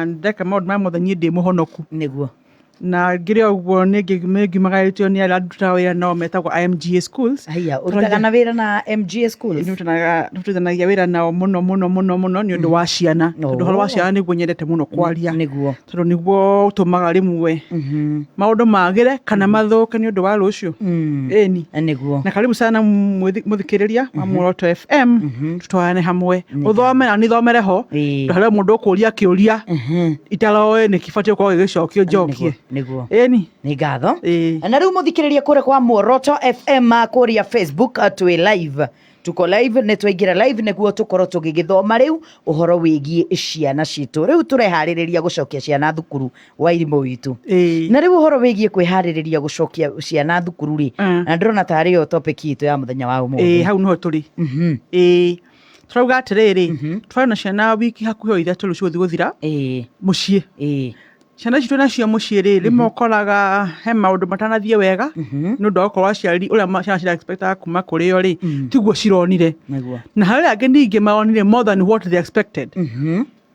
na ndeka maundu ma mothe nie ndi muhonoku niguo na ngire uguo ningi magaitio ni ala nduta wira no metagwo IMGA schools haya urutaga na wira na MGA schools nutanagia wira nao muno ni undu wa ciana tondu horo wa ciana niguo nyendete muno kwaria niguo tondu niguo utumaga rimwe maundu magire kana mathuke ni undu wa rucio eni niguo na karibu sana muthikiriria wa Muoroto FM tutwane hamwe uthome na nithomere ho hara mundu ukuria kiuria italoe ni kifatio kwa gicokio njokie niguo eni ni ngatho na riu muthikiriria kure kwa Muoroto FM kuria Facebook atwi live tuko live ne twaingira live neguo tukorwo tugigithoma riu uhoro wigie ciana citu riu turehariria gucokia ciana thukuru wa irimu witu na riu uhoro wigie kwihariria gucokia ciana thukuru ri na ndirona tari yo topic itu ya muthenya wa umuthi hau no turi turauga atiriri twana ciana wiki hakuhi o ithatu rucio guthira mucie ciana citu nacio mucie ri rimwe ukoraga he maundu matanathie wega ni undu wa gukorwo aciari uria ciana cira expectaga kuma kuri o ri tiguo cironire na hari angi ningi maonire more than what they expected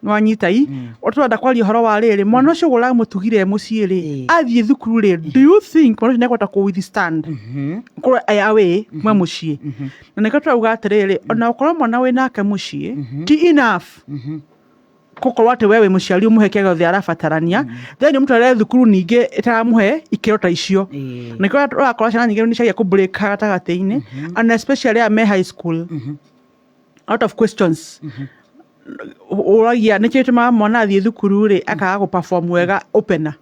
nwanyitai uturenda kwaria horo wa riri mwana ucio gura mutugire mucie ri athie thukuru ri do you think mwana ucio nekwata ku withstand kuri ayawe kuma mucie na nikaturauga atiriri ona ukorwo mwana winake mucie ti enough kukorwo ati wewe muciari umuheke gothe arabatarania then mutware thukuru ningi itaramuhe ikirota icio niko urakorwo ciana nyingi nicagia ku break gatagati-ini and especially a high school out of questions uragia nikituma mwana athie thukuru ri akaga ku perform wega opena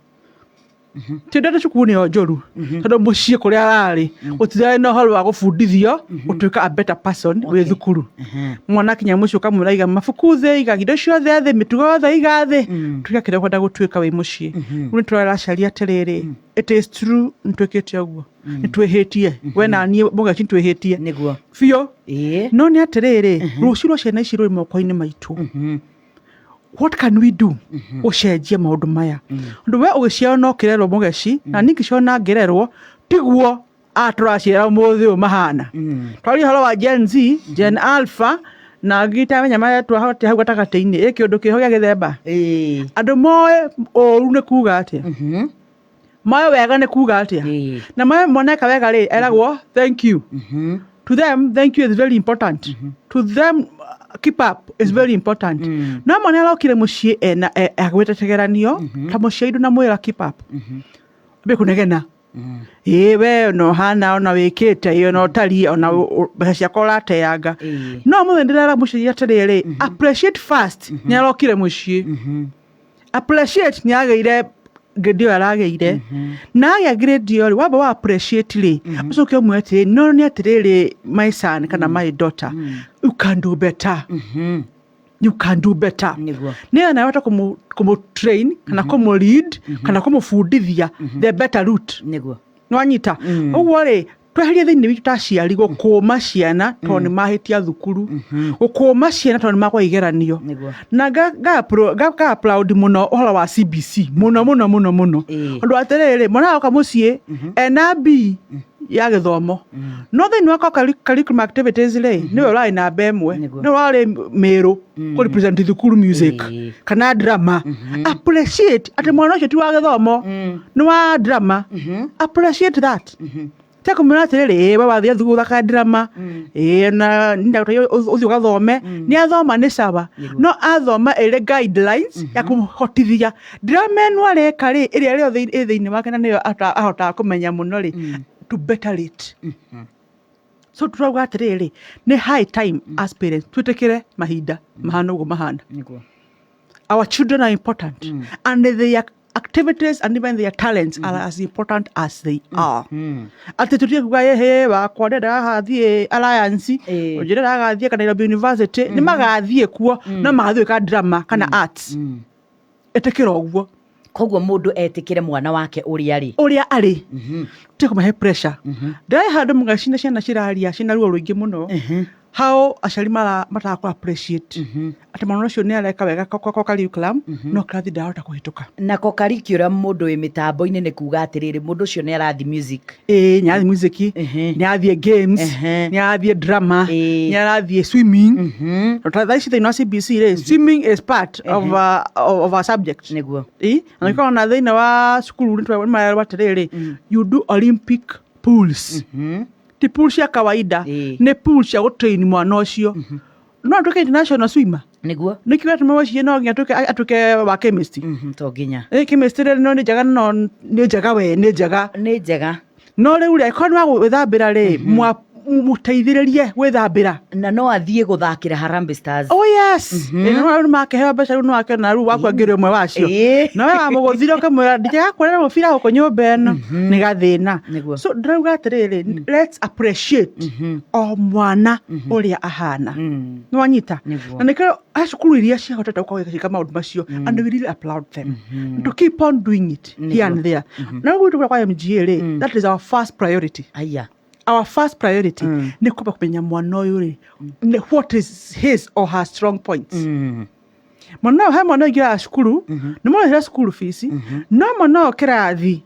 tidete cukuru ni onjoru tondu mucie kuria arari utithira no horo wa gufundithio utuika a better person wi thukuru mwana kinya mucio kamura iga mabuku the iga gido ciothe the mitugo the iga the tukakira kwenda gutuika wi mucie uni turara caria atiriri it is true ntuikite uguo nitwihitie we na nie Mugechi nitwihitie niguo fio no ni atiriri ruciro ciana ici ruri moko-ini maitu what can we do ucenjie maundu maya ndu we ugicia no kirero Mugechi na ningi ciona ngererwo tiguo aturaciera muthi mahana twari horo wa Gen Z Gen Alpha na gita menya maya twahote hau gatagati-ini undu kiho gia githemba andu moe oru ne kuga atia moe wega ne kuga atia na moe moneka wega ri eragwo thank you to them thank you is very important to them keep up is very important no mwana arokire mucie ena agwetetegeranio ta muciari na mwira keep up be kunegena we no hana ona wikite iyo no tari ona becia korate yanga no muthendera mucie atiriri appreciate first ni arokire mucie appreciate ni ageire grade arageire na ya grade yo waba wa appreciate ri ucoke umwete no ni atiriri my son kana my daughter you can do better you can do better ni ana wata kumu train kana kumu lead kana kumu fundithia the better route nwanyita uguo ri tweherie thiini witu ta ciari gukuma ciana to ni mahitia thukuru gukuma ciana to ni magwa igeranio na ga applaud muno uhoro wa CBC muno undu atiriri mwana oka mucie ena B ya githomo no thiini wa curriculum activities ri ni we na bemwe ni wari miru ku represent thukuru music kana drama appreciate ati mwana ucio ti wa githomo ni wa drama appreciate that teko mwana atiriri we wathia thukuru ka drama na ndakora uthio gathome ni athoma ni sawa no athoma ile guidelines ya kumhotithia drama no areka ri iria rio thiini wake na niyo ahota kumenya muno ri to better it so turauga atiriri ni high time as parents twitikire mahinda mahana ugo mahana our children are important and their activities and even their talents are as important as they are ati tutie kuga he wa kwenda hathie alliance ujira gathie kana university ni magathie kuo no magathie ka drama kana arts etekira uguo koguo mundu etikire mwana wake uria ari tiko mahe pressure ndai handu Mugechi ciana ciraria cina ruo ruingi muno how aciari mataga ku appreciate ati mwana ucio ni areka wega kwa curriculum no class ndarahota kuhituka nako curriculum mundu wi mitambo-ini ni kuga atiriri mundu ucio ni arathi music ni arathi music ni arathi games ni arathi drama ni arathi swimming tha ici thĩinĩ wa CBC swimming is part of a subject niguo na na thĩinĩ wa cukuru nĩ marerwo atiriri you do Olympic pools ti pool cia kawaida ni pool cia gutrain mwana ucio no atuke international swimmer niguo nikiwa tumewashie no nginya atuke wa chemistry to nginya chemistry no ni njega no ni njega no riu ri ko no gwithambira ri muteithiririe gwithambira na no athie guthakira Harambee Stars yes no makeheo mbeca no akena riu wakwangire umwe wacio no wa muguthiro kamwe ndijega kurera mubira huko nyumba eno ni gathina so ndirauga atiriri let's appreciate o mwana uria ahana no wanyita na nikero acukuru iria ciahotete gukawika maundu macio and we really applaud them to keep on doing it here and there na gwitu kwa MGA that is our first priority our first priority ni kuba kumenya mwana uyu ri what is his or her strong points mwana igira cukuru ni mwana hira school fees no mwana kirathi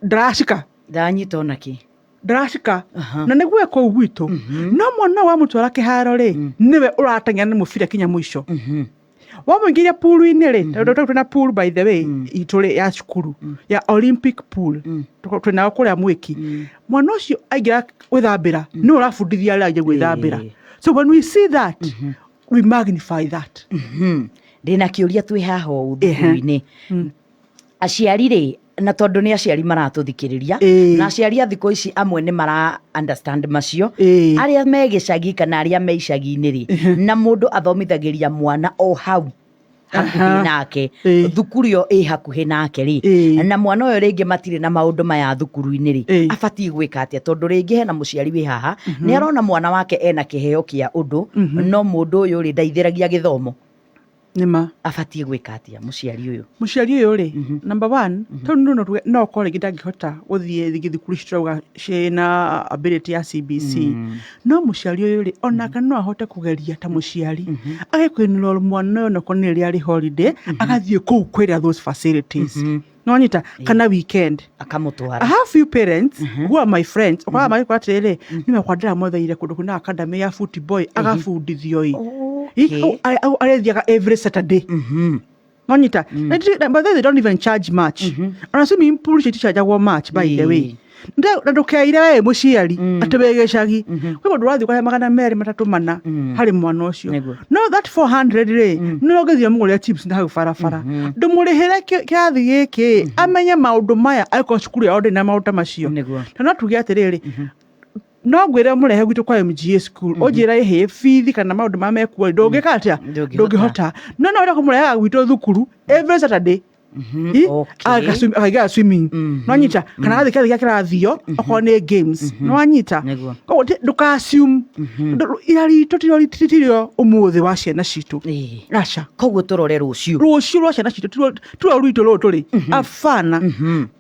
drashika danyita onaki drashika na niguo ko gwitu no mwana wa mutwara kiharo ri niwe urateng'ena ni mubira kinya mwisho wamuingiria pool-ini ri twina pool by the way ituri ya cukuru ya Olympic pool twina kuria mwiki mwana ucio aigira gwithambira ni urabundithia aria gwithambira so when we see that we magnify that ndina kiuria twi haha uthukuru-ini aciari ri na tondu ni aciari maratuthikiriria na aciari a thikũ ici amwe ni mara understand macio aria me gicagi kana aria me icagi-ini ri na mundu athomithagiria mwana o hau hakuhi nake thukuru yo hakuhi nake ri na mwana uyo ringi matire na maundu maya thukuru-ini ri abatie gwika atia tondu ringi hena muciari wi haha ni arona mwana wake ena kiheo kia undu no mundu uyu ri ndaithiragia githomo nima abatie gwika atia muciari uyu ri number 1 tondu no kore gidangihota guthie thukuru citrauga cina ability ya CBC no muciari uyu ri onaka no ahote kugeria ta muciari agekwinira mwana no koneri ari holiday agathie kuu kwira those facilities no nyita kana weekend akamutwara I have few parents who are my friends kwa mai kwa tere ni mekwandira mothaire kundu kuna academy ya football agafundithio arethiaga every Saturday nonyita but they don't even charge much and swimming pool chargeagwo much by the way ndukeire we muciari atebegecagi kwi mundu wathi kwa magana meri matatu mana hari mwana ucio no that 400 ri no gethia muguria chips na hau farafara ndumurihire kiathi giki amenye maundu maya aiko cukuru ya na maundu macio na tuge atiriri no ngwire murehe gwitu kwa MGA school ojira ihe fees kana maundu mamekuo ndungika atia ndungihota no ira kumureha gwitu thukuru every Saturday aga swimming no nyita kana gathika kirathio okwo ni games no nyita koguo nduka assume irari tutirio umuthi wa ciana citu acha koguo turore rucio rwa ciana citu turo rwito ro turi afana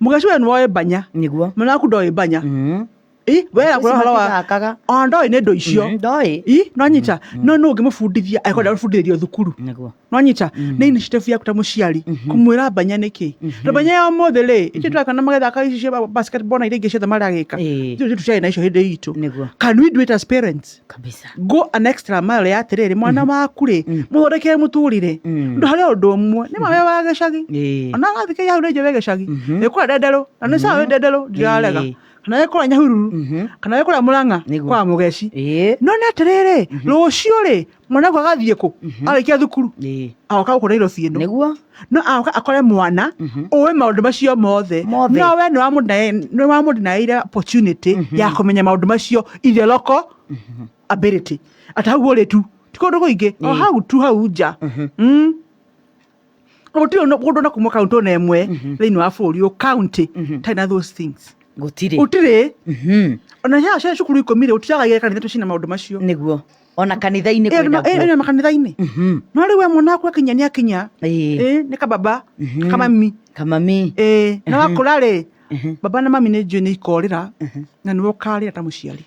mugaci we nwoe banya niguo mnaku ndoi banya wera kura halawa ndoi ne ndo icio ndoi no nyita no ngimufundithia aikoda gufundithio thukuru no nyita ni initiative ya kuta muciari kumwira banya niki ndo banya ya mothe ri ichi twakana magetha ka ici basketball na irege ciothe maragika icio tucai na icio hindi itu can we do it as parents kabisa go an extra mile ya tiriri mwana waku ri muthondekere muturire ndo hari undu umwe ni mawe wa gicagi ona gathike ya ndo je gicagi ikura dedero na ni sawa dedero ndirarega kana yekora nyahururu kana yekora muranga kwa Mugechi no na atiriri rucio ri mwana kwa gathie ku arikia thukuru aoka gukora iro fieno niguo no aoka akore mwana owe maundu macio mothe no we no wa mundinaire opportunity ya kumenya maundu macio ile local ability ataguo ri tu tikondo kuingi o hau tu hau nja gutiro no kundu na kuma county na emwe thini wa buri o county taina those things utire ona ya cia cukuru ikomire utiraga kanitha tucina maundu macio niguo ona kanitha-ini kwenda ene makanitha-ini no riwe mwana kwa kinya ni kababa kamami na wakura ri baba na mami ni njui ni ikorira na ni wokarira ta muciari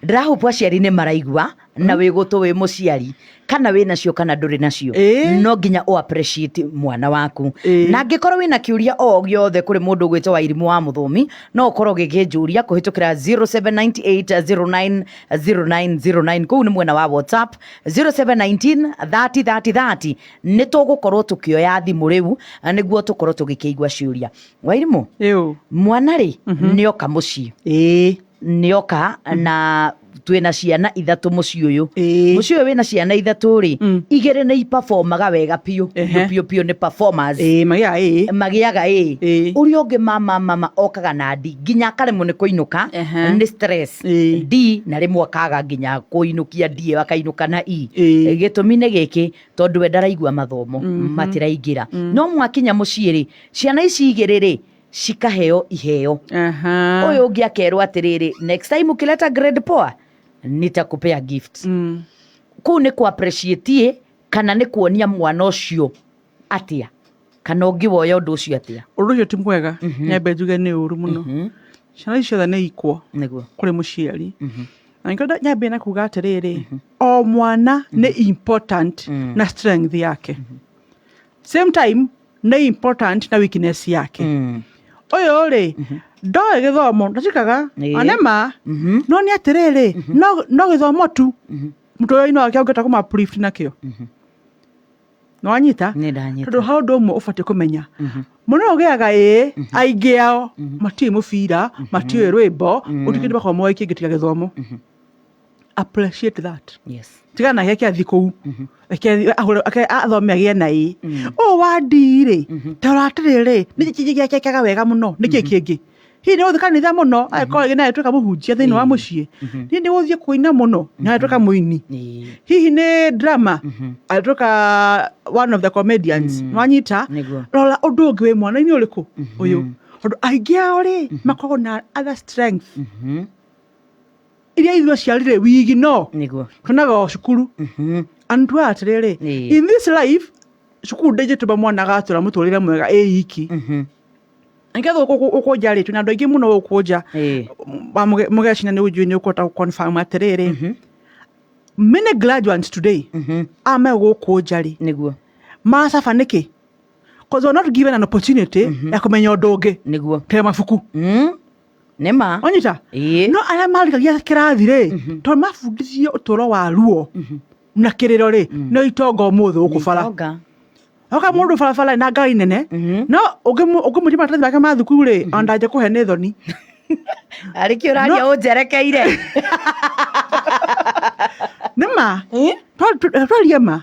ndirahopa aciari nĩ maraigua na wĩ gũtũ wĩ mũciari kana wĩ nacio kana ndũrĩ nacio no nginya o appreciate mwana waku na angĩkorwo wĩna kĩũria o gĩothe kũrĩ mũndũ ũgwĩtwo Wairimũ wa Mũthũmi no ũkorwo gĩkĩnjũria kũhĩtũkĩra 0798090909 kũu nĩ mwena wa WhatsApp 0719303030 nĩ tũgũkorwo tũkĩoya thimũ rĩu nĩguo tũkorwo tũgĩkĩigua ciũria. Wairimũ mwana rĩ nĩoka mũciĩ nĩoka na twĩna ciana ithatũ mũciĩ ũyũ wĩna ciana ithatũ rĩ igĩrĩ nĩ iperformaga wega piũ nĩ performers magĩaga ũrĩa ũngĩ mama okaga na ndi nginya akaremwo nĩ kũinũka nĩ stress D na rĩmwe akaga nginya kũinũkia D akainũka na E gĩtũmi nĩ gĩkĩ tondũ we ndaraigua mathomo matiraingĩra no mwakinya mũciĩ rĩ ciana ici igĩrĩ rĩ cikaheo iheo ũyũ ũngĩ akerwo atĩrĩrĩ next time ukileta grade poa nitakupea gift kũu nĩ ku appreciate kana nĩ kuonia mwana ũcio atia kana ũngĩwoya ũndũ ũcio atia. Ũndũ ũcio ti mwega nyambe njuge nĩ ũru mũno ciana icio nĩ ikwo kũrĩ mũciari na nĩkĩo nyambe na kuga atĩrĩrĩ o mwana nĩ important na strength yake same time nĩ important na weakness yake ũyũ rĩ ndoĩ gĩthomo ndacikaga anema no nĩ atĩrĩrĩ no gĩthomo tu mũtũrĩre-inĩ wake ũngĩhota kũma-uplift nakĩo nĩwanyita tondũ hau ũndũ ũmwe ũbatiĩ kũmenya mũno ũgĩaga aingĩ ao matiũĩ mũbira matiũĩ rwĩmbo gũtirĩ kĩndũ makorwo moĩ kĩngĩ tiga gĩthomo. Appreciate that. Tigana na gĩake athi kũu athome agĩe na ĩ ũũ wa ndirĩ tara atĩrĩrĩ nĩ kĩngĩ gĩake kĩaga wega mũno nĩ kĩngĩ hihi nĩ gũthiĩ kanitha mũno agĩkorwo na atuĩka mũhunjia thĩinĩ wa mũciĩ hihi nĩ gũthiĩ kũina mũno na atuĩka mũini hihi nĩ drama atuĩka one of the comedians wanyita rora ũndũ ũngĩ wĩ mwana-inĩ ũrĩkũ ũyũ tondũ aingĩ ao rĩ makoragwo na other strength iria ithuĩ ciarire wigi no tuonaga o cukuru antua atĩrĩrĩ in this life cukuru ndĩngĩtũma mwana agatũra mũtũrĩre mwega iki nĩgetha ũkũnja rĩ twĩna andũ aingĩ mũno ũkũnja Mugechi na nĩ ũnjũĩ nĩ ũkũhota confirm atĩrĩrĩ many graduates today ame gũkũnja rĩ macaba nĩkĩ because we're not given an opportunity ya kũmenya ũndũ ũngĩ kĩrĩa mabuku nema onyita no arĩa marikagia kĩrathi rĩ tondũ mabundithio ũtũũro wa ruo na kĩrĩro rĩ no itonga ũmũthĩ ũkũbara oka mũndũ barabara na ngari nene no ũngĩmũtia maratathi make ma thukuru rĩ andanje kũhe nĩ thoni arĩ kĩũraria ũnjerekeire nĩma twaria ma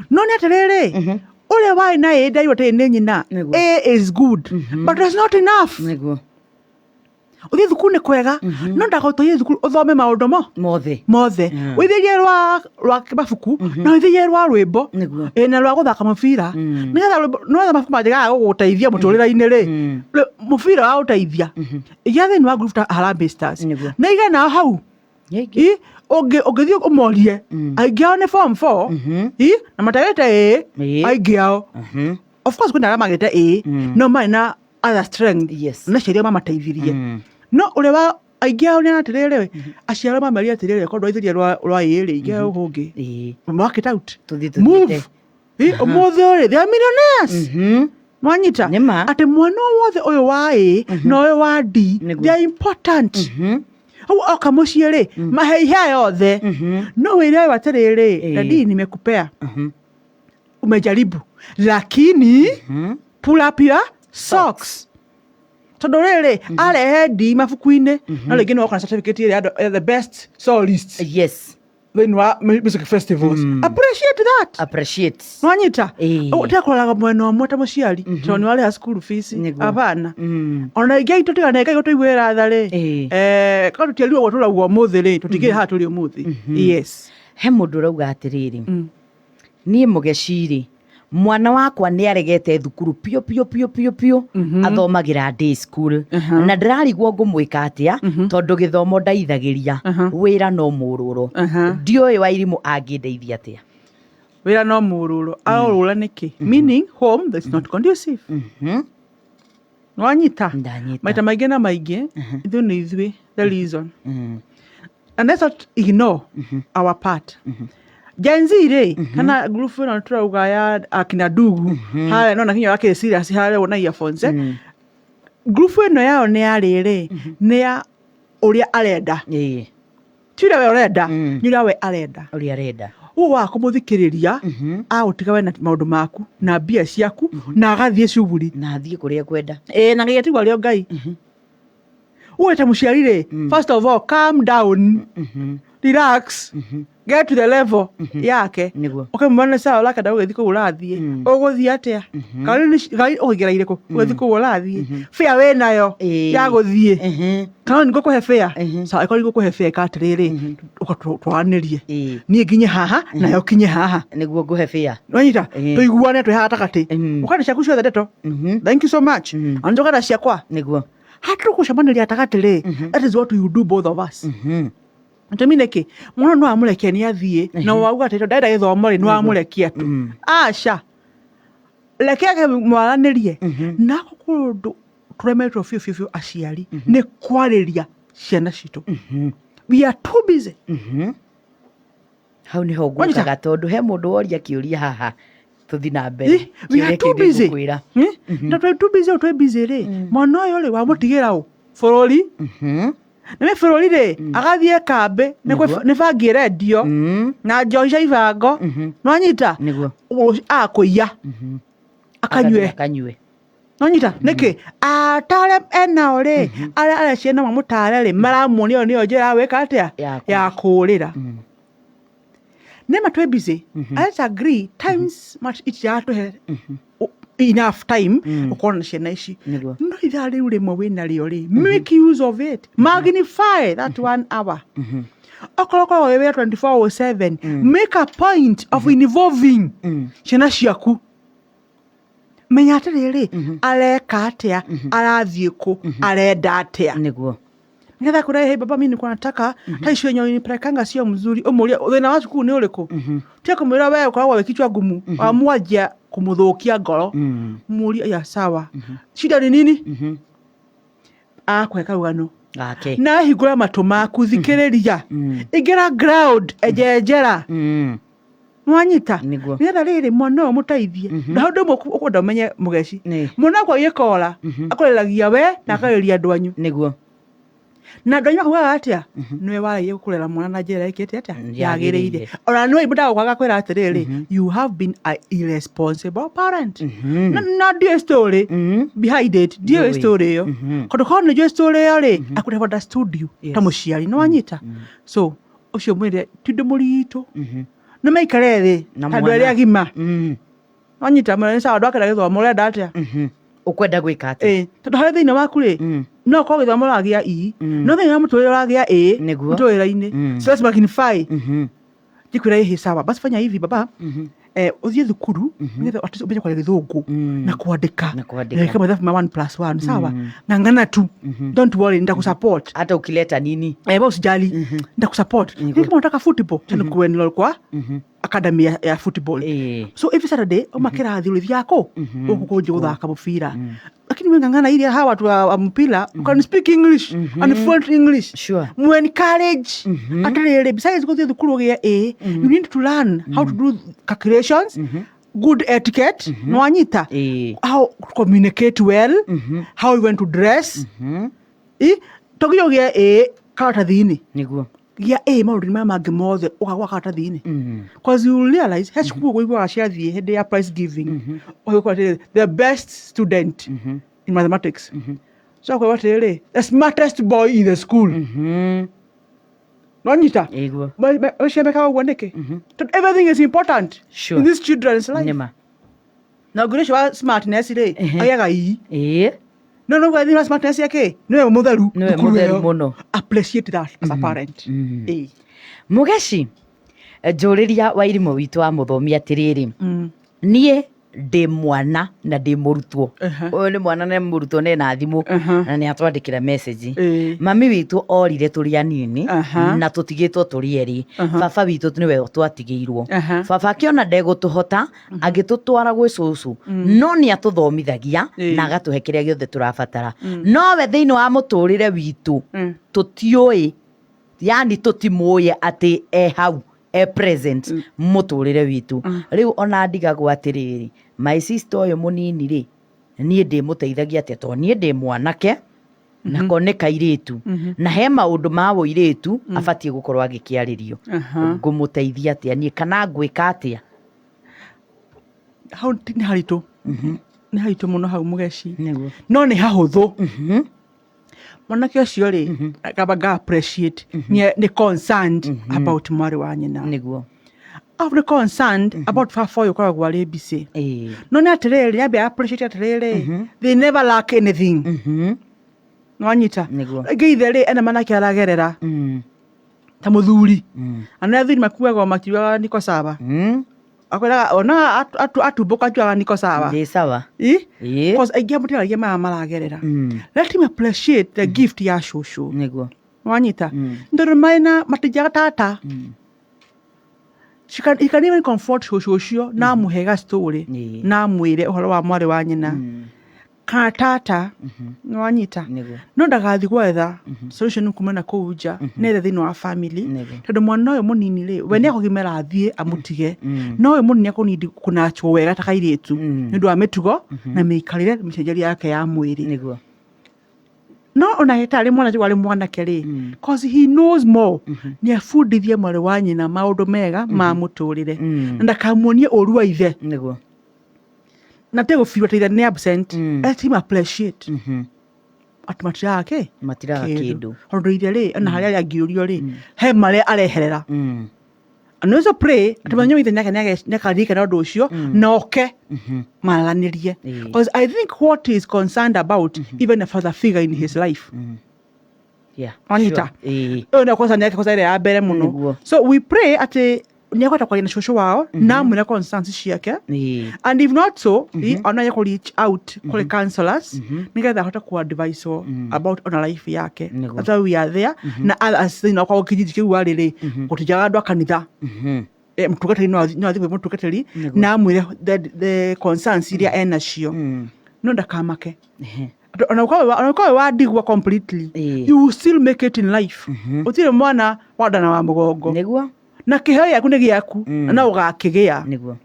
no nĩ atĩrĩrĩ ũrĩa warĩ na ĩ ndairwo atĩrĩ nĩ nyina A is good but it's not enough ũthiĩ thukuru nĩ kwega no ndagotũire thukuru ũthome maũndũ mothe wĩthĩrie rwa mabuku na wĩthĩrie rwa rwĩmbo na rwa gũthaka mũbira nĩgetha mabuku manjĩgaga gũgũteithia mũtũrĩre-inĩ rĩ mũbira wa gũteithia igia thĩinĩ wa group ta Harambee Stars na iga nao hau ũngĩthiĩ ũmorie aingĩ ao nĩ form 4 na matagĩte aingĩ ao of course kwĩna arĩa magĩte no marĩ na other strength na ciĩria mamateithirie no ũrĩa wa aingĩ ao nĩ atĩrĩrĩ aciaro mameria atĩrĩrĩ korwo ndwaithĩrie rwa ĩrĩ ingĩ ũhũngĩ mark it out move ũmũthĩ ũrĩ they are millionaires mwanyita atĩ mwana wothe ũyũ wa ĩ na ũyũ wa D they are important hau oka mũciĩ rĩ maheiha yothe no wĩre atĩrĩrĩ dadi nimekupea umejaribu lakini pull up your socks tondũ rĩrĩ arehe D mabuku-inĩ no rĩngĩ nĩ wakona certificate ĩrĩa the best soloists thĩinĩ wa music festivals appreciate nwanyita ũtekũroraga mwena ũmwe ta mũciari tondũ nĩ warĩha school fees apana ona ingĩ aitũ tigana Ngai gũtũiguĩra tha rĩ korwo tũtiari ũguo tũrauga ũmũthĩ rĩ tũtigĩrĩ haha tũrĩ ũmũthĩ he mũndũ ũrauga atĩrĩrĩ niĩ Mugechi rĩ mwana wakwa nĩ aregete thukuru piũ athomagĩra day school na ndĩrarigwo ngũmwĩka atĩa tondũ gĩthomo ndaithagĩria wĩra no mũrũrũ ndiũĩ Wairimũ angĩndeithia atĩa wĩra no mũrũrũ aũrũra nĩkĩ meaning home that's not conducive wanyita maita maingĩ na maingĩ ithuĩ nĩ ithuĩ the reason and let's not ignore our part. Gen Z re kana group ino turauga ya akina Dugu hale no nakinya wake serious hale wona earphones group ino yao ne yarire ne ya uria arenda tira we urenda nyura we arenda uria arenda wa kumuthikiriria agutiga we na maundu maku na mbia ciaku na agathie cuguri na athie kuria kwenda na ngiyatigwa rio Ngai weta Muciari re first of all calm down relax get to the level yake ukimwona sawa laka dawe thiko urathie uguthie atia gai ugera ireko uguthiko urathie fair we nayo ya guthie kana niko kuhe fair sawa iko niko kuhe fair katiriri ukatwanirie nie nginye haha nayo kinye haha niguo nguhe fair wanyita tuiguane twi hata kati ukana ciaku ciothe ndeto thank you so much anjoka na ciakwa niguo hatukucemaniria atakatiri that is what you do both of us Ntemineke mwana no amurekia ni athie na wauga teto ndaida githomo ri no amurekia tu aca lekeke mwaranirie na kukundu turemetwo fiu aciari ni kwariria ciana citu we are too busy hau ni ho ngukaga tondu he mundu woria kiuria haha tuthi na mbere we are too busy na twe busy ri mwana uyu ri wa mutigira u bururi Nime bururi ri agathie kambe ni bangi radio na Joyce Ivango no anyita akuya akanywe no anyita niki atare enao ri ara ciana mamutare ri maramuni yo niyo njira weka atia ya kurira nema twe busy let's agree times much each ya to enough time ukona ciana ici no ithaa riu rimwe wina rio ri make use of it magnify that 1 hour okoroko wewe 24/7 make a point of involving ciana ciaku menya atiriri areka atia arathie ku arenda atia niguo ngetha kurai hey baba mimi nilikuwa nataka taisho nyo nipelekanga sio mzuri umuria thina wa cukuru ni uriku tia kumwira wewe ukoragwo wikichwa ngumu amwanjia kumuthukia ngoro muria ya sawa shida ni nini akweka rugano na higura matu maku thikiriria igira ground ejenjera mwanyita ngetha riri mwana mutaithie na hundu ukunda umenye Mugechi mwana kwa yekora akoreragia we na akariria ndwanyu niguo na ndwanyu kuga atia niwe waraie kurera mwana na njira ikete atia yagiriire ora niwe ibuda kwaga kwira atiriri you have been a irresponsible parent na dear story behind it dear story yo kodo kono jo story yo ri akure for studio ta Muciari no anyita so ucio mwire tindu murito no maikare thi andu aria agima anyita mwana sawa ndwakira githomo urenda atia ukwenda gwika atia tondu hari thiini waku ri no ko githomo ragia no thiini wa muturire ragia muturire-ini so let's magnify jikwira hihi sawa basi fanya hivi baba uthie thukuru ngetha umenye kwa githungu na kuandika kama mathabu ma 1+1 sawa ng'ang'ana tu don't worry ndakusupport hata ukileta nini basi usijali ndakusupport kama unataka football tunakuendelea kwa academy ya football so every Saturday umakira thiuthi yako ukukunje guthaka mupira lakini we ng'ang'ana ile hawa watu wa mpira you can speak English and fluent English sure mu encourage atarere besides go to the kuru ya you need to learn how to do calculations good etiquette no anyita how to communicate well how you want to dress togiyo ya karatathini niguo ya maundu ni mangi mothe ukagwa karatathini because you realize he school go igwa ciathie hende ya prize giving the best student in mathematics so kwa watere the smartest boy in the school no nyita ego shemeka woneke everything is important in this children's life na gurisha smartness ire ayaga no kwa smartness yake no mutheru muno appreciate that as a parent Mugechi njuriria wa irimo witu wa muthomi atiriri nie ndi mwana na ndi murutwo uyu ni mwana na murutwo ne na thimu na ni atwandikira message mami witu orire turi anini na tutigitwo turi eri baba witu niwe twatigiirwo baba akiona ndegutuhota agitutwara gwi cucu no ni atuthomithagia na agatuhe kiria giothe turabatara no we thiini wa muturire witu tutioi yani tutimuye ati hau present muturire witu riu ona ndigagwo atiriri my sister oyo munini ri nie ndimuteithagia atia to nie ndi mwanake na kone kairitu na he maundu ma woiritu abatie gukorwo agikiaririo ngumuteithia atia nie kana ngwika atia hau ni haritu ni haritu muno hau Mugechi no ni hahuthu mwanake ucio ri akabaga appreciate ni concerned about mwari wa nyina niguo I'm concerned about for you kwa gwari bisi no ni atiriri abi appreciate atiriri they never lack anything nwanyita ngeithere ena manake aragerera ta muthuri ana thiri makuaga makiwa niko sawa akwera ona atuboka jwa niko sawa ndi sawa because I give mutira yema maragerera let him appreciate the gift ya shosho niguo nwanyita ndoro maina matijaga tata he can even comfort shosho na muhega story na mwire uhoro wa mwari wa nyina ka tata nwanyita no ndagathi gwetha solution kumena kuja nere thino wa family tondu mwana uyu munini ri we ne kugimera athie amutige no uyu munini akunidi kunachwo wega takairitu ndu wa mitugo na miikarire micenjeri yake ya mwiri no ona hetari mwana wale mwanake ri cause he knows more ni afundithie mwari wa nyina maundu mega ma muturire ndakamuonie oru wa ithe na tego feel that they absent let him appreciate atmatira yake kindu hondo ire na haria yagiurio ri he mare areherera anozo pray atamanyo ithe nyake nekarika na ndu ucio noke malanirie because I think what he is concerned about even a father figure in his life Anita ona kosa nyake kosa ile ya bere muno so we pray ati niakwata kwa shosho wao na mwina constance ciake and if not so ona yako reach out kule counselors nigetha hota ku advise about on life yake that's why we are there na others you know kwa kijiji kiu arire kutijaga ndo kanitha mtugateri no athikwe mtugateri na mwire the concerns iria ena cio no ndakamake ona kwa wadigwa completely you will still make it in life utire mwana wadana wa mugongo niguo na kiheo yaku ni giaku na ugakigia niguo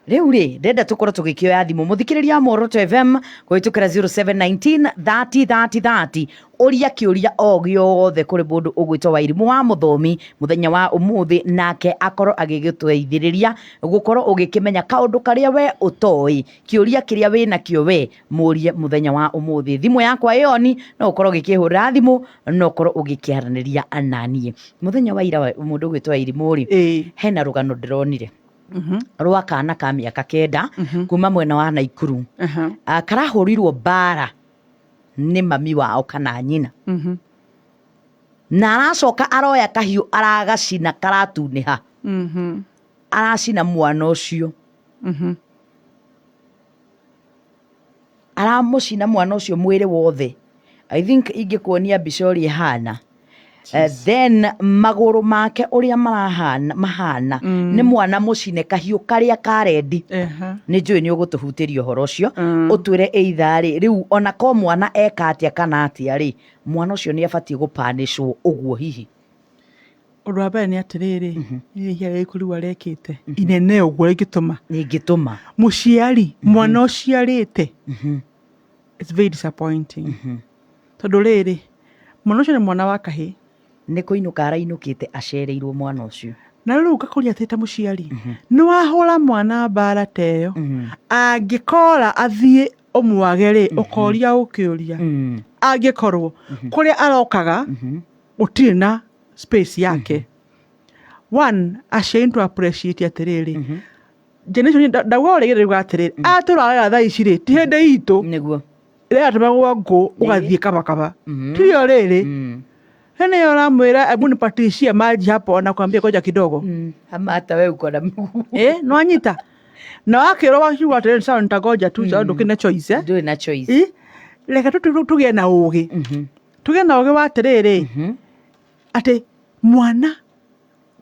riu ri ndenda tukoro tugikioya thimu muthikiriria Muoroto FM kuitukira 0719 30 30 30 uria kiuria o giothe kuri mundu ugwitwa Wairimu wa Muthomi muthenya wa umuthi nake akoro agigitweithiriria gukorwo ugikimenya kaundu karia we utoi kiuria kiria we nakio we murie muthenya wa umuthi thimu yakwa yoni no ukorwo gikihurira thimu no ukorwo ugikiaraniria ananie muthenya wa ira mundu ugwitwa Wairimu ri hena rugano ndironire rwa kana ka miaka 9 kuma mwena wa Naikuru karahurirwo bara ni mami wao kana nyina na aracoka aroya kahiu aragacina karatuniha aracina mwana ucio aramucina mwana ucio mwire wothe I think ingikuonia bishori hana then maguru make uria mahana ni mwana mucine kahiu karia karendi ni njui ni ugutuhutirio horo ucio utwire eithari riu ona ko mwana eka atia kana atia ri mwana ucio ni abatie gupanishwo uguo hihi undu wa mbere ni atiriri ihia rikuru arekite inene uguo rigituma muciari mwana uciarite it's very disappointing tondu riri mwana ucio ni mwana wa kahi ni kuinuka arainukite acereirwo mwana ucio na riu gakuria teta muciari ni wahura mwana bara teyo angikora athie omwagere ukoria ukiuria angikorwo kuria arokaga utiri na space yake one ashamed to appreciate atiriri generation dawo regere gatiriri atura tha iciri ti hende itu niguo ire atumagwo ngo ugathie kabakaba tiyo riri hene yora mwira abuni patishia maji hapo na kwambia koja kidogo ama hata wewe uko na mguu no anyita na wakiro washu watere sawa nitagoja tu sawa ndukine choice ndio na choice leka tuge na ugi tuge na ugi watiriri ate mwana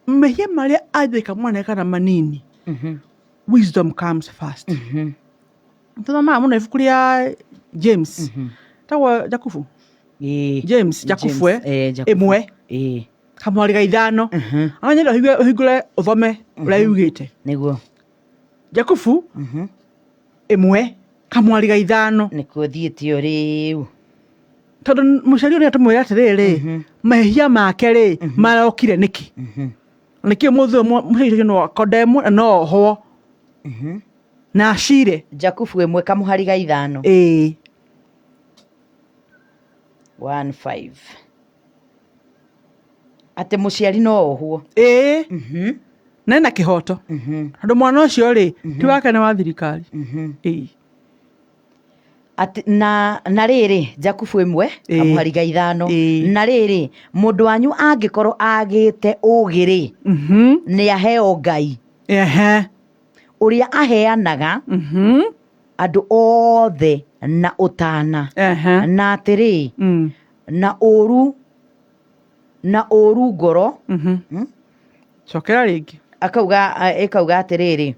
mehia maria athika mwana kana manini wisdom comes first ntona mama na ifukuria James tawa Jakufu James Jakufu emwe kamwari ga ithano anyenda hingure uthome uria yugite niguo Jakubu imwe kamwari ga ithano nikuo thiĩte riu tondu Muciari uria tumwira atiriri mahia make ri marokire niki niki muthu Muciari no akodemu no ho na ashire Jakubu imwe kamuhari ga ithano 15 ate Muciari no ohuo na kihoto tondu mwana ucio ri ti wake ni wa thirikari ati na riri Jakubu imwe kamuhari ga ithano na riri mundu wanyu angikorwo agite ugiri ni aheo Ngai uria aheanaga andu othe na utana na atiri na uru ngoro cokera ringi akauga atiriri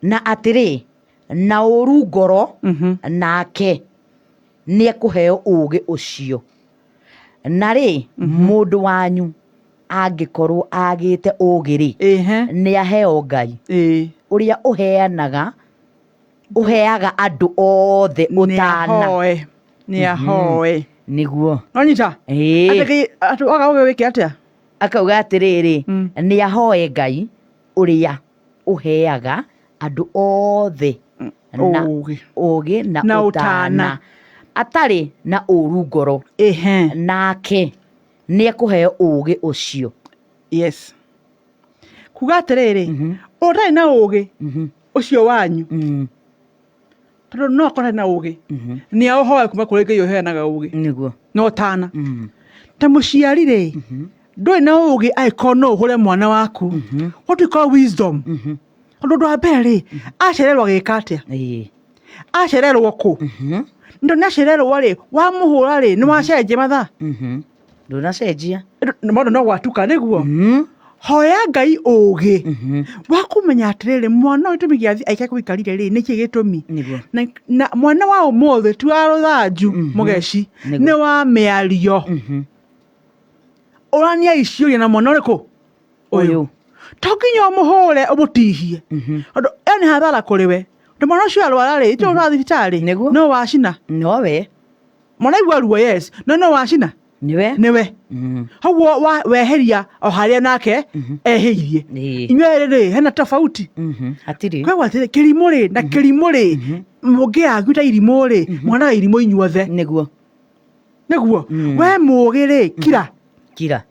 na atiri na uru ngoro nake ni ekuheo ugi ucio na ri mundu wanyu angikorwo agite ugiri ni aheo Ngai uria uheaga andu othe utana ni ahoe niguo onyita atu aga wiki atia akauga atiriri ni ahoe Ngai uria uheaga andu othe na ugi na utana atari na uru ngoro nake ni ekuheo ugi ucio yes kuga atiriri urai na ugi ucio wanyu tondu no akora na ugi ni ahoe kuma kuri Ngai uheanaga ugi niguo no utana ta Muciari ri ndoi na ugi aiko no uhure mwana waku what we call wisdom tondu wa mbere acererwo gika atia acererwo ku ndo na acererwo ri wa muhura ri ni wacenjia mathaa ndunacenjia mundu no gwatuka niguo hoya Ngai ugi wa kumenya atiriri mwana uyu tumi giathi aika gwikarire ri niki gitumi na mwana wa umothe tu aruthanju Mugechi ni wa miario urania icio na mwana uriku uyu tokinya muhure umutihie tondu eni hathara kuriwe ndo mwana ucio arwara ri tu urathi thibitari no wacina no we mwana igwa ruo yes no wacina niwe hawo weheria o haria nake ehirie inywe ri hena tofauti atiri kwa watire kirimuri na kirimuri muge aguta irimuri mwana irimo inyuothe niguo we mugire kira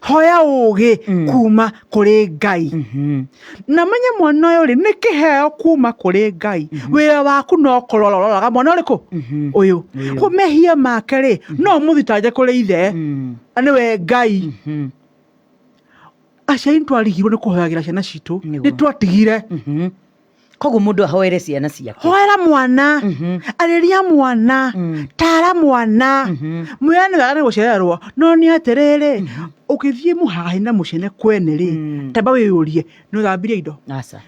hoya ugi kuma kuri Ngai na menye mwana uyu ri ni kiheo kuma kuri Ngai wira waku no korororaga mwana uriku uyu kumehia make ri no muthitaje kuri ithe ani we Ngai acia intwarigirwo ni kuhoyagira ciana citu ni twatigire koguo mundu ahoere ciana ciake hoera mwana ariria mwana tara mwana mwene wega ni gucererwo no ni atiriri ukithie muhahi na mucene kwene ri tamba wiyurie ni uthambirie indo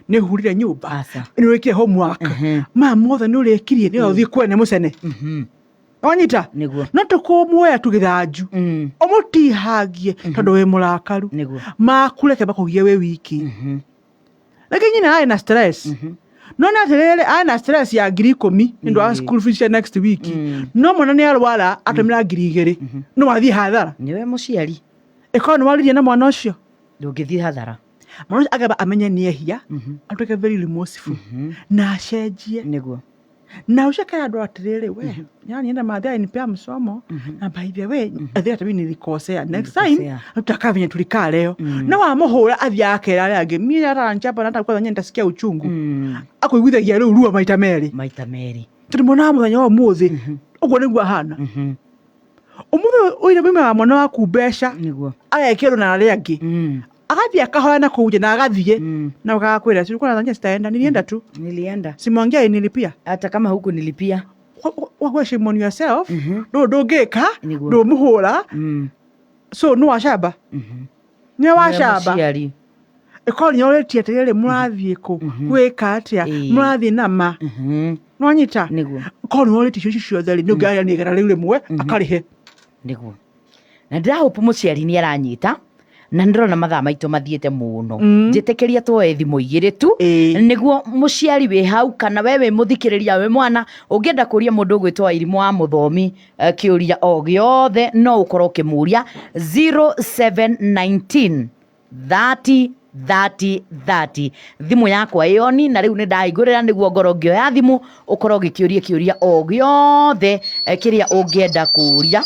ni hurire nyumba ni wikire homework mothe ni urikirie ni uthie kwene mucene onyita no tukumwoya tugithanju umutihagie tondu wi murakaru makureke bakugie we wiki lakini nyina ai na stress no na atiriri ai na stress ya 10,000 ndo a school fees next week no mwana ni arwara atumira 2,000 no wathie hathara niwe Muciari eko no waririe na mwana ucio ndungithie hathara mwana agaba amenye ni ehia atuke very remorseful na acenjie niguo na ushaka andu atiriri we yani enda mathia inipea msomo na by the way athia tabi nilikosea next time tutakavenya tulika leo na wa muhura athia akera rangi mimi aranjapa na takuwa nyenda sikia uchungu akuigwithagia riu ruo maita meri tulimona muthenya wa muthi uguo niguo hana umuthi uyu mimi wa mwana waku mbeca niguo agekirwo na aria angi agathie akahoya na kuja na agathie na ugakwira tulikuwa nadhania sitaenda nilienda simwangia nilipia hata kama huku nilipia wa shame on yourself do geka do muhura so no washaba ni washaba Muciari ekoni yoretie atiriri murathie ku gwika atia murathie nama no nyita niguo koni yoretie cio ciothe ri ni ngaya ni gara riu rimwe akarihe niguo na ndirahope Muciari ni aranyita na ndĩrona mathaa maitũ mathiĩte mũno njĩtĩkĩria tuoe thimũ igĩrĩ tu nĩguo Muciari wĩ hau kana we wĩ mũthikĩrĩria wĩ mwana ũngĩenda kũria mũndũ ũgwĩtwo Wairimũ wa Mũthomi kĩũria o gĩothe no ũkorwo ũkĩmũria 0719 30 thimũ yakwa ĩoni na rĩu nĩ ndahingũrĩra nĩguo ngoro ngĩoya thimũ ũkorwo ũgĩkĩũria kĩũria o gĩothe kĩrĩa ũngĩenda kũria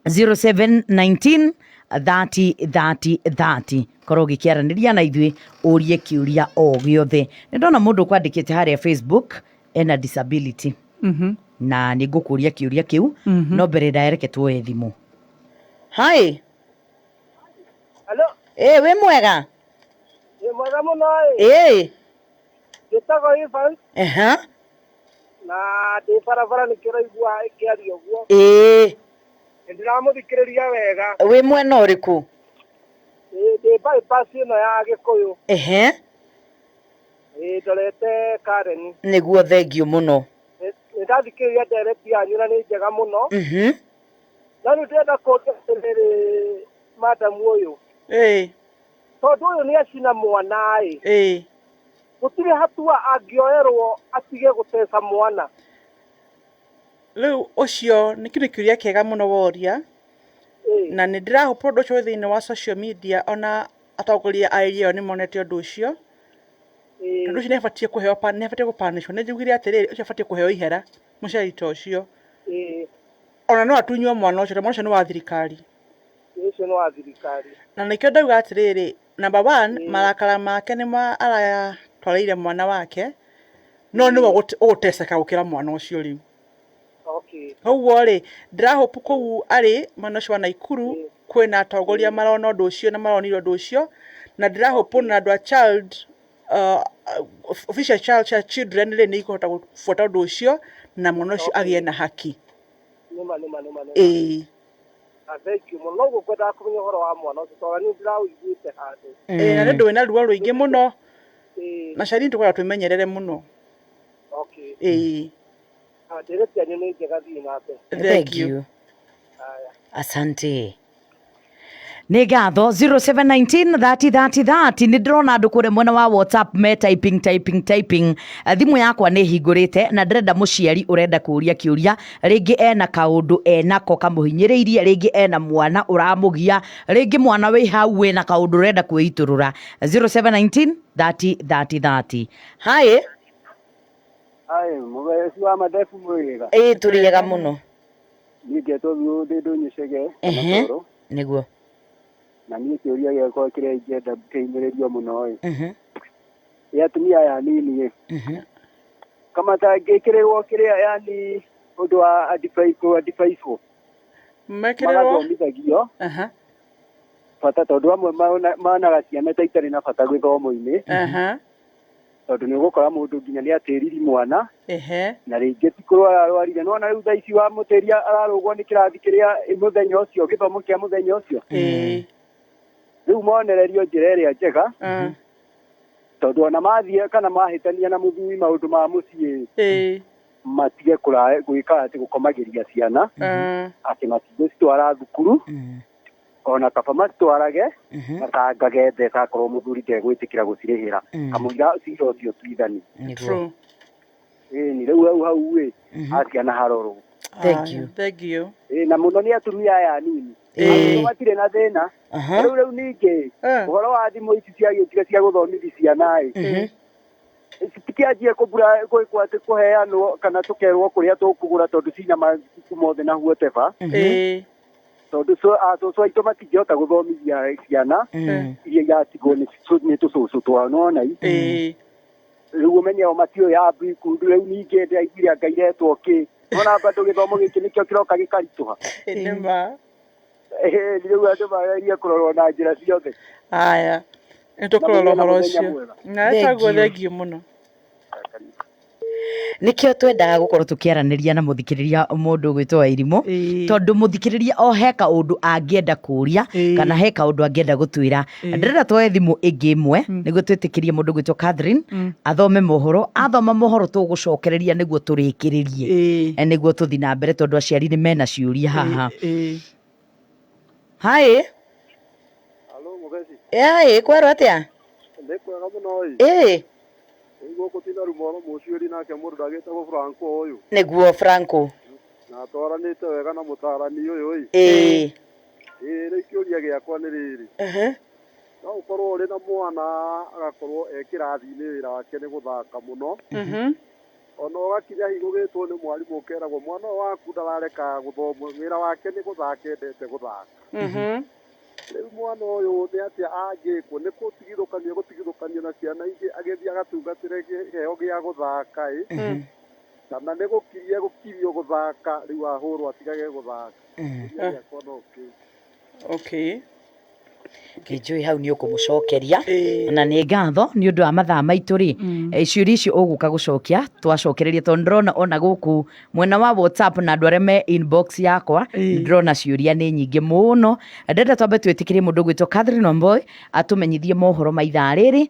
0719 30 korwo gĩkĩaranĩria na ithuĩ ũrie kĩũria o gĩothe. Nĩ ndona mũndũ kwandĩkĩte harĩa Facebook ena disability na nĩ ngũkũria kĩũria kĩu no mbere ndaereke tuoye thimũ. Hi. Hello. Wĩ mwega? Wĩ mwega mũno Gĩtago Evans. Na ndĩ barabara nĩkĩraigua ĩkĩaria ũguo. Ndĩramũthikĩrĩria wega. Wĩ mwena ũrĩkũ? Ndĩ bypass ĩno ya Gĩkũyũ. Ndorete Karen. Nĩguo thengiũ mũno. Nĩndathikĩrĩria ndereti yanyu na nĩ njega mũno. Na rĩu ndĩrenda kũnjĩra madam ũyũ. Tondũ ũyũ nĩ acina mwana gũtirĩ hatua angĩoerwo atige gũteca mwana. Rĩu ũcio nĩ kĩũria kĩega mũno woria na nĩ ndĩrahopa ũndũ ũcio thĩinĩ wa social media ona atongoria a area nĩ monete ũndũ ũcio. Ũndũ ũcio nĩ abatiĩ kũheo gũpanishwo. Nĩ njugire atĩrĩrĩ ũcio abatiĩ kũheo ihera Muciari ta ũcio. Ona no atunywo mwana ũcio nĩ wa thirikari. Ũcio nĩ wa thirikari. Na nĩkĩo ndauga atĩrĩrĩ number 1 marakara make nĩ aratwarĩire mwana wake no nĩwe ũgũteceka gũkĩra mwana ũcio rĩu. Koguo rĩ ndĩrahope kũu arĩ mwena ũcio wa Naikuru kwĩna atongoria marona ũndũ ũcio na maronire ũndũ ũcio na ndĩrahope na andũ a child official child children rĩ nĩ ikũhota gũbuata ũndũ ũcio na mwana ũcio agĩe na haki. Thank you. Mũno gũkwenda kũmenya ũhoro wa mwana ũcio tondũ niĩ ndĩraũiguĩte handũ. Na nĩ ũndũ wĩna ruo rũingĩ mũno na Ciari tũkwenda twĩmenyerere mũno. Ndereti yanyu nĩ njega thiĩ na mbere. Thank you. Asante. Nĩ ngatho 0719 30 nĩ ndĩrona andũ kũrĩa mwena wa WhatsApp me typing. Thimũ yakwa nĩ hingũrĩte na ndĩrenda Muciari ũrenda kũria kĩũria rĩngĩ ena kaũndũ enako kamũhinyĩrĩirie rĩngĩ ena mwana ũramũgia rĩngĩ mwana wĩ hau wĩna kaũndũ ũrenda kwĩitũrũra 0719 30. Hi. Mugechi Wamandevu mwega. Tũrĩega mũno. Niĩ ngetwo ndũnyicege. Nĩguo. Na niĩ kĩũria gĩakwa kĩrĩa ingĩenda kĩhinyĩrĩrio mũno ya atumia aya anini kamatangĩkĩrĩrwo kĩrĩa yani ũndũ wa advice magathomithagio bata tondũ amwe managa ciana ta itarĩ na bata gĩthomo-inĩ tondũ nĩ ũgũkora mũndũ nginya nĩ atĩriri mwana na rĩngĩ ti kũrwara arwarire no na rĩu thaa ici wa mũtĩria ararũgwo nĩ kĩrathi kĩrĩa mũthenya ũcio gĩthomo kĩa mũthenya ũcio rĩu monererio njĩra ĩrĩa njega tondũ ona mathiĩ kana mahĩtania na mũthuri maũndũ ma mũciĩ matige gwĩka atĩ gũkomagĩria ciana atĩ matigũcitwara thukuru ona kaba macitwarage matangage mbeca akorwo mũthuri ndegwĩtĩkĩra gũcirĩhĩra kamũira cira ũcio tuithani. Nĩ rĩu hau aciana harorwo. Thank you. Na mũno nĩ atumia aya anini matirĩ na thĩna rĩu ningĩ ũhoro wa thimũ ici ciagĩũkire cia gũthomithia ciana citikĩanjie gwĩkwo atĩ kũheanwo kana tũkerwo kũrĩa tũkũgũra tondũ cina mabuku mothe na whatever tondũ cũcũ aitũ matingĩhota gũthomithia ciana iria iratigwo nĩ tũcũcũ twao nona rĩu ũmenye o matioya mbuku rĩu ningĩ ndĩraiguire anga iretwo kĩ ona bado gĩthomo gĩkĩ nĩkĩo kĩroka gĩkaritũha rĩu andũ magerie kũrorwo na njĩra ciothe. Haya nĩ tũkũrora ũhoro ũcio na ĩtagwo thengiũ mũno. Nikio twendaga gukorwo tukiaranĩria na muthikĩrĩria mũndũ gwĩtwo Wairimũ tondũ muthikĩrĩria o heka ũndũ angĩenda kũria kana heka ũndũ angĩenda gũtwĩra. Ndĩrenda twoe thimũ ĩngĩ ĩmwe nĩguo twĩtĩkĩrie mũndũ gwĩtwo Catherine athome mohoro, athoma mohoro tũgũcokereria nĩguo tũrĩkĩrĩrie nĩguo tũthi na mbere tondũ aciari nĩ mena ciũria haha. Hi. Alo Mugechi. Hi, kwaro atia? Ndekwega muno ii. Iguo tina rumoro Muciari nake mundu ndagitagwo Franco uyu. Niguo Franco. Na twaranite wega na mutarani uyu ii. Riu kiuria giakwa ni riri. No ukorwo uri na mwana agakorwo ekirathi-ini wira wake ni guthaka muno. Ona ugakinya hingugitwo ni mwarimu ukeragwo mwana waku ndarareka guthoma wira wake ni guthaka endete guthaka. Riu mwana uyu ni atia angikwo ni gutigithukania na ciana ingi agithii agatungatire kiheo gia guthaka kana ni gukirio guthaka riu ahurwo atigage guthaka. Okay. Kinjui hau ni ukumucokeria na ni ngatho ni undu wa mathaa maitu ri ciuria icio uguka gucokia twacokereria tondu ndrona ona guku mwena wa WhatsApp na andu aria me inbox yakwa ndrona ciuria ni nyingi muno. Ndenda twambe twitikirie mundu gwitwo Catherine Omboy atumenyithie mohoro ma ithaa riri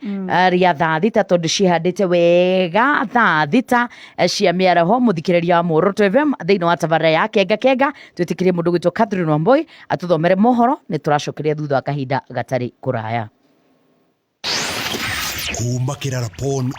ria thaa thita tondu cihandite wega thaa thita cia miaraho muthikiriria wa Muoroto FM thiini wa tabara ya kenga twitikirie mundu gwitwo Catherine Omboy atuthomere mohoro ni turacokeria thutha wa kahinda gatari kuraya. Kuma Kirara Pond